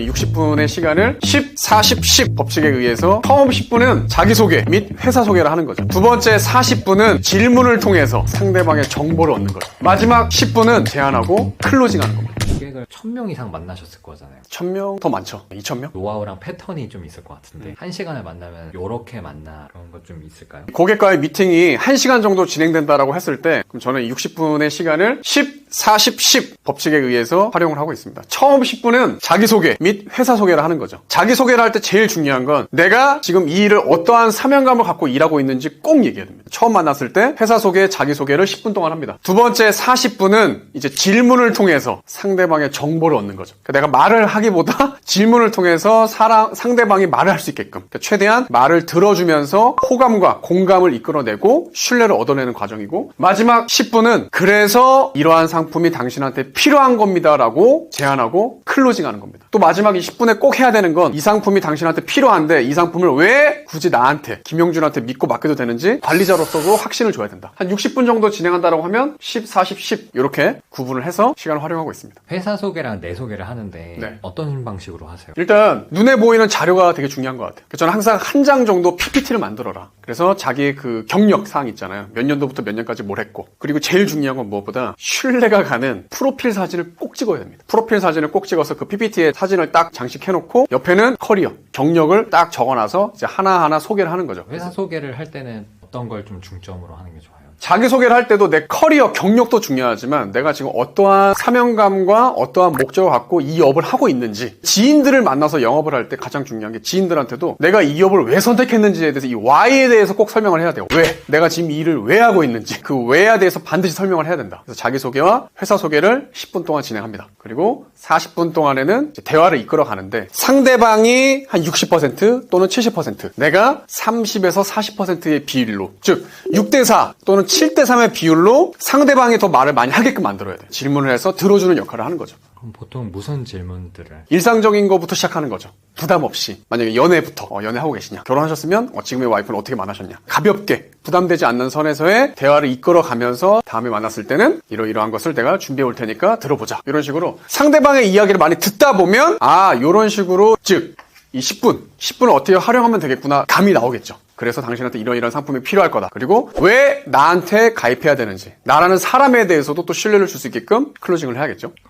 60분의 시간을 10, 40, 10 법칙에 의해서 처음 10분은 자기소개 및 회사 소개를 하는 거죠. 두 번째 40분은 질문을 통해서 상대방의 정보를 얻는 거죠. 마지막 10분은 제안하고 클로징하는 겁니다. 고객을 1000명 이상 만나셨을 거잖아요. 1000명? 더 많죠. 2000명? 노하우랑 패턴이 좀 있을 것 같은데 1시간을 만나면 요렇게 만나 그런 것 좀 있을까요? 고객과의 미팅이 1시간 정도 진행된다라고 했을 때 그럼 저는 60분의 시간을 10, 40, 10 법칙에 의해서 활용을 하고 있습니다. 처음 10분은 자기소개 및 회사 소개를 하는 거죠. 자기소개를 할 때 제일 중요한 건 내가 지금 이 일을 어떠한 사명감을 갖고 일하고 있는지 꼭 얘기해야 됩니다. 처음 만났을 때 회사 소개, 자기소개를 10분 동안 합니다. 두 번째 40분은 이제 질문을 통해서 상대방의 정보를 얻는 거죠. 그러니까 내가 말을 하기보다 질문을 통해서 상대방이 말을 할 수 있게끔 그러니까 최대한 말을 들어주면서 호감과 공감을 이끌어내고 신뢰를 얻어내는 과정이고 마지막 10분은 그래서 이러한 상품이 당신한테 필요한 겁니다 라고 제안하고 클로징하는 겁니다. 또 마지막 20분에 꼭 해야 되는 건 이 상품이 당신한테 필요한데 이 상품을 왜 굳이 나한테 김용준한테 믿고 맡겨도 되는지 관리자로서도 확신을 줘야 된다. 한 60분 정도 진행한다고 하면 10, 40, 10 이렇게 구분을 해서 시간을 활용하고 있습니다. 회사 소개랑 내 소개를 하는데 네. 어떤 방식으로 하세요? 일단 눈에 보이는 자료가 되게 중요한 것 같아요. 저는 항상 한 장 정도 PPT를 만들어라. 그래서 자기의 그 경력 사항 있잖아요. 몇 년도부터 몇 년까지 뭘 했고 그리고 제일 중요한 건 무엇보다 신뢰가 가는 프로필 사진을 꼭 찍어야 됩니다. 프로필 사진을 꼭 찍어서 그 PPT에 사진을 딱 장식해놓고 옆에는 커리어, 경력을 딱 적어놔서 이제 하나하나 소개를 하는 거죠. 회사 소개를 할 때는 어떤 걸 좀 중점으로 하는 게 좋아요? 자기소개를 할 때도 내 커리어, 경력도 중요하지만 내가 지금 어떠한 사명감과 어떠한 목적을 갖고 이 업을 하고 있는지 지인들을 만나서 영업을 할 때 가장 중요한 게 지인들한테도 내가 이 업을 왜 선택했는지에 대해서 이 why에 대해서 꼭 설명을 해야 돼요. 왜? 내가 지금 이 일을 왜 하고 있는지 그 왜에 대해서 반드시 설명을 해야 된다. 그래서 자기소개와 회사 소개를 10분 동안 진행합니다. 그리고 40분 동안에는 이제 대화를 이끌어 가는데 상대방이 한 60% 또는 70% 내가 30에서 40%의 비율로 즉 6대4 또는 7대3의 비율로 상대방이 더 말을 많이 하게끔 만들어야 돼요. 질문을 해서 들어주는 역할을 하는 거죠. 그럼 보통 무슨 질문들을? 일상적인 거부터 시작하는 거죠. 부담 없이. 만약에 연애부터 연애하고 계시냐. 결혼하셨으면 지금의 와이프는 어떻게 만나셨냐. 가볍게 부담되지 않는 선에서의 대화를 이끌어가면서 다음에 만났을 때는 이러이러한 것을 내가 준비해 올 테니까 들어보자. 이런 식으로 상대방의 이야기를 많이 듣다 보면 이런 식으로 즉 이 10분을 어떻게 활용하면 되겠구나 감이 나오겠죠. 그래서 당신한테 이런 상품이 필요할 거다. 그리고 왜 나한테 가입해야 되는지 나라는 사람에 대해서도 또 신뢰를 줄 수 있게끔 클로징을 해야겠죠.